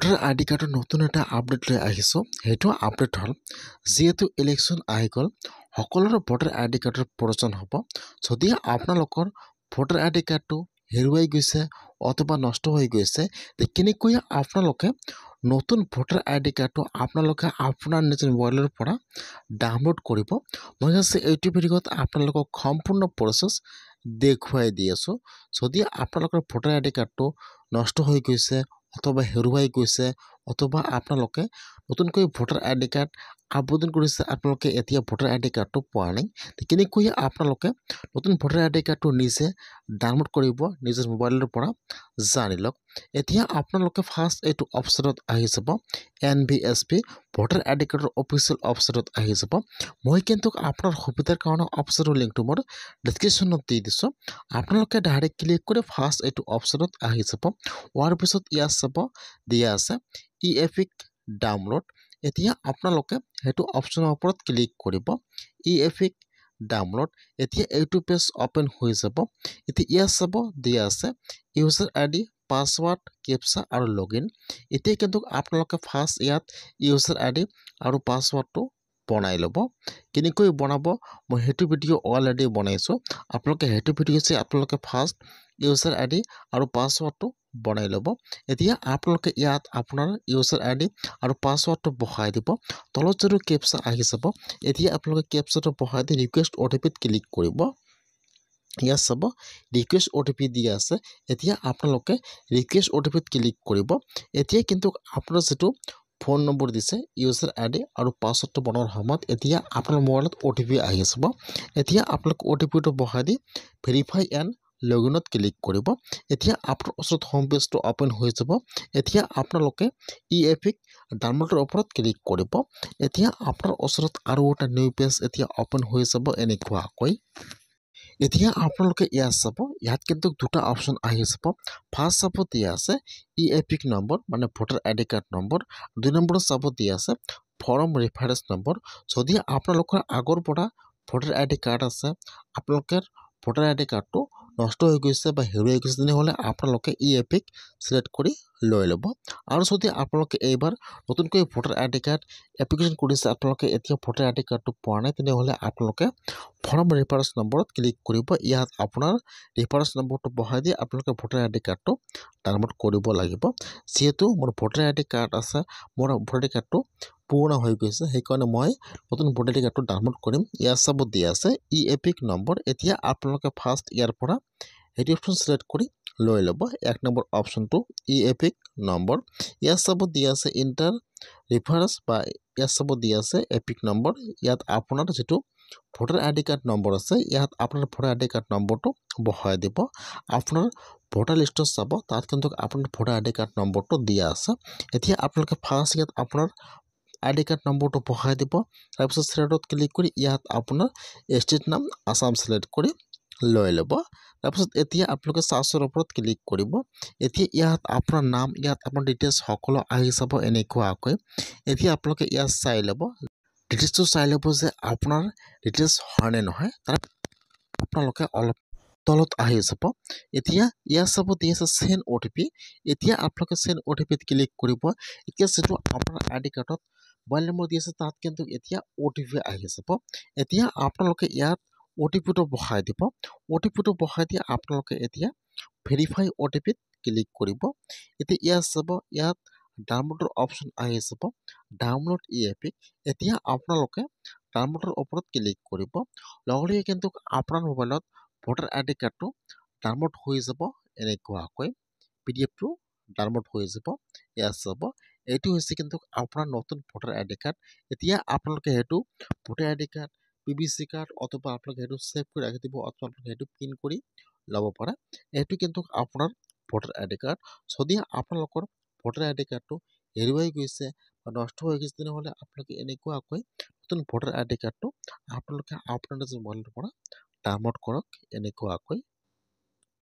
Voter ID কাৰ্ডৰ নতুন এটা আপডেট লৈ আহিছোঁ। সেইটো আপডেট হ'ল যিহেতু ইলেকশ্যন আহি গ'ল, সকলোৰে ভোটাৰ আইডি কাৰ্ডৰ প্ৰয়োজন হ'ব। যদি আপোনালোকৰ ভোটাৰ আইডি কাৰ্ডটো হেৰুৱাই গৈছে অথবা নষ্ট হৈ গৈছে, কেনেকৈ আপোনালোকে নতুন ভোটাৰ আইডি কাৰ্ডটো আপোনালোকে আপোনাৰ নিজৰ মোবাইলৰ পৰা ডাউনলোড কৰিব। মই আজি এইটো ভিডিঅ'ত আপোনালোকক সম্পূৰ্ণ প্ৰচেছ দেখুৱাই দি আছোঁ। যদি আপোনালোকৰ ভোটাৰ আইডি কাৰ্ডটো নষ্ট হৈ গৈছে অথবা হেৰুৱাই গৈছে অথবা আপোনালোকে নতুনকৈ ভোটাৰ আইডি কাৰ্ড আবেদন কৰিছে, আপোনালোকে এতিয়া ভোটাৰ আইডি কাৰ্ডটো পোৱা নাই, কেনেকৈ আপোনালোকে নতুন ভোটাৰ আইডি কাৰ্ডটো নিজে ডাউনলোড কৰিব নিজৰ মোবাইলৰ পৰা জানি লওক। এতিয়া আপোনালোকে ফাৰ্ষ্ট এইটো অপশ্যনত আহি যাব, NVSP ভোটাৰ আইডি কাৰ্ডৰ অফিচিয়েল অপশ্যনত আহি যাব। মই কিন্তু আপোনাৰ সুবিধাৰ কাৰণে অপশ্যনৰ লিংকটো মোৰ ডিছক্ৰিপশ্যনত দি দিছোঁ। আপোনালোকে ডাইৰেক্ট ক্লিক কৰি ফাৰ্ষ্ট এইটো অপশ্যনত আহি যাব। হোৱাৰ পিছত ইয়াত চাব দিয়া আছে ইপিক ডাউনলোড। এতিয়া আপোনালোকে সেইটো অপশ্যনৰ ওপৰত ক্লিক কৰিব, ইপিক ডাউনলোড। এতিয়া এইটো পেজ অপেন হৈ যাব। এতিয়া ইয়াত চাব দিয়া আছে ইউজাৰ আইডি, পাছৱাৰ্ড, কেপচা আৰু লগইন। এতিয়া কিন্তু আপোনালোকে ফাৰ্ষ্ট ইয়াত ইউজাৰ আইডি আৰু পাছৱাৰ্ডটো বনাই ল'ব। কেনেকৈ বনাব মই সেইটো ভিডিঅ' অলৰেডি বনাইছোঁ। আপোনালোকে সেইটো ভিডিঅ' চাই আপোনালোকে ফাৰ্ষ্ট ইউজাৰ আইডি আৰু পাছৱাৰ্ডটো বনাই ল'ব। এতিয়া আপোনালোকে ইয়াত আপোনাৰ ইউজাৰ আইডি আৰু পাছৱাৰ্ডটো বহাই দিব। তলত যদি কেপচা আহি যাব, এতিয়া আপোনালোকে কেপচাটো বহাই দি ৰিকুৱেষ্ট OTPত ক্লিক কৰিব। ইয়াত চাব ৰিকুৱেষ্ট OTP দিয়া আছে। এতিয়া আপোনালোকে ৰিকুৱেষ্ট OTPত ক্লিক কৰিব। এতিয়া কিন্তু আপোনাৰ যিটো ফোন নম্বৰ দিছে ইউজাৰ আইডি আৰু পাছৱাৰ্ডটো বনোৱাৰ সময়ত এতিয়া আপোনাৰ মোবাইলত OTP আহি যাব। এতিয়া আপোনালোকে OTPটো বহাই দি ভেৰিফাই এণ্ড লগইনত ক্লিক কৰিব। এতিয়া আপোনাৰ ওচৰত হোম পেজটো অপেন হৈ যাব। এতিয়া আপোনালোকে ইপিক ডাউনলোডৰ ওপৰত ক্লিক কৰিব। এতিয়া আপোনাৰ ওচৰত আৰু এটা নিউ পেজ এতিয়া অপেন হৈ যাব এনেকুৱাকৈ। এতিয়া আপোনালোকে ইয়াত চাব, ইয়াত কিন্তু দুটা অপশ্যন আহি যাব। ফাৰ্ষ্ট চাব দিয়া আছে ইপিক নম্বৰ মানে ভোটাৰ আইডি কাৰ্ড নম্বৰ, 2 নম্বৰত চাব দিয়া আছে ফৰ্ম ৰেফাৰেন্স নম্বৰ। যদি আপোনালোকৰ আগৰ পৰা ভোটাৰ আইডি কাৰ্ড আছে, আপোনালোকে ভোটাৰ আইডি কাৰ্ডটো নষ্ট হৈ গৈছে বা হেৰুৱাই গৈছে, তেনেহ'লে আপোনালোকে ইপিক চিলেক্ট কৰি লৈ ল'ব। আৰু যদি আপোনালোকে এইবাৰ নতুনকৈ ভোটাৰ আইডি কাৰ্ড এপ্লিকেশ্যন কৰিছে, আপোনালোকে এতিয়া ভোটাৰ আইডি কাৰ্ডটো পোৱা নাই, তেনেহ'লে আপোনালোকে ফৰ্ম ৰেফাৰেন্স নম্বৰত ক্লিক কৰিব। ইয়াত আপোনাৰ ৰেফাৰেন্স নম্বৰটো বহাই দি আপোনালোকে ভোটাৰ আইডি কাৰ্ডটো ডাউনলোড কৰিব লাগিব। যিহেতু মোৰ ভোটাৰ আইডি কাৰ্ড আছে, মোৰ ভোটাৰ আইডি কাৰ্ডটো পুৰণা হৈ গৈছে, সেইকাৰণে মই নতুন ভোটাৰ আইডি কাৰ্ডটো ডাউনলোড কৰিম। ইয়াত চাব দিয়া আছে ইপিক নম্বৰ। এতিয়া আপোনালোকে ফাৰ্ষ্ট ইয়াৰ পৰা সেইটো অপশ্যন চিলেক্ট কৰি লৈ ল'ব, 1 নম্বৰ অপশ্যনটো ইপিক নম্বৰ। ইয়াত চাব দিয়া আছে ইণ্টাৰ ৰেফাৰেন্স বা ইয়াত চাব দিয়া আছে এপিক নম্বৰ। ইয়াত আপোনাৰ যিটো ভোটাৰ আইডি কাৰ্ড নম্বৰ আছে, ইয়াত আপোনাৰ ভোটাৰ আইডি কাৰ্ড নম্বৰটো বহাই দিব। আপোনাৰ ভোটাৰ লিষ্টত চাব, তাত কিন্তু আপোনাৰ ভোটাৰ আইডি কাৰ্ড নম্বৰটো দিয়া আছে। এতিয়া আপোনালোকে ফাৰ্ষ্ট ইয়াত আপোনাৰ আইডি কাৰ্ড নম্বৰটো বহাই দিব। তাৰপিছত চিলেক্টত ক্লিক কৰি ইয়াত আপোনাৰ ষ্টেট নাম আছাম চিলেক্ট কৰি লৈ ল'ব। তাৰপিছত এতিয়া আপোনালোকে চাৰ্চৰ ওপৰত ক্লিক কৰিব। এতিয়া ইয়াত আপোনাৰ নাম, ইয়াত আপোনাৰ ডিটেইলছ সকলো আহি যাব এনেকুৱাকৈ। এতিয়া আপোনালোকে ইয়াত চাই ল'ব, ডিটেইলছটো চাই ল'ব যে আপোনাৰ ডিটেইলছ হয় নে নহয়। তাৰ আপোনালোকে অলপ তলত আহি যাব। এতিয়া ইয়াত চাব দিয়া আছে চেণ্ড OTP। এতিয়া আপোনালোকে চেণ্ড OTPত ক্লিক কৰিব। এতিয়া যিটো আপোনাৰ আইডি কাৰ্ডত মোবাইল নম্বৰ দি আছে, তাত কিন্তু এতিয়া OTP আহি যাব। এতিয়া আপোনালোকে ইয়াত OTPটো বহাই দিব। OTPটো বহাই দি আপোনালোকে এতিয়া ভেৰিফাই OTPত ক্লিক কৰিব। এতিয়া ইয়াত চাব, ইয়াত ডাউনলোডৰ অপশ্যন আহি যাব, ডাউনলোড ইপিক। এতিয়া আপোনালোকে ডাউনলোডৰ ওপৰত ক্লিক কৰিব। লগে লগে কিন্তু আপোনাৰ মোবাইলত ভোটাৰ আইডি কাৰ্ডটো ডাউনলোড হৈ যাব এনেকুৱাকৈ। PDFটো ডাউনলোড হৈ যাব। ইয়াত চাব এইটো হৈছে কিন্তু আপোনাৰ নতুন ভোটাৰ আইডি কাৰ্ড। এতিয়া আপোনালোকে সেইটো voter ID card, PVC card অথবা আপোনালোকে সেইটো ছেভ কৰি ৰাখি দিব, অথবা আপোনালোকে সেইটো প্ৰিণ্ট কৰি ল'ব পাৰে। এইটো কিন্তু আপোনাৰ ভোটাৰ আইডি কাৰ্ড। যদি আপোনালোকৰ ভোটাৰ আইডি কাৰ্ডটো হেৰুৱাই গৈছে বা নষ্ট হৈ গৈছে, তেনেহ'লে আপোনালোকে এনেকুৱাকৈ নতুন ভোটাৰ আইডি কাৰ্ডটো আপোনালোকে আপোনাৰ নিজৰ মোবাইলৰ পৰা ডাউনলোড কৰক এনেকুৱাকৈ।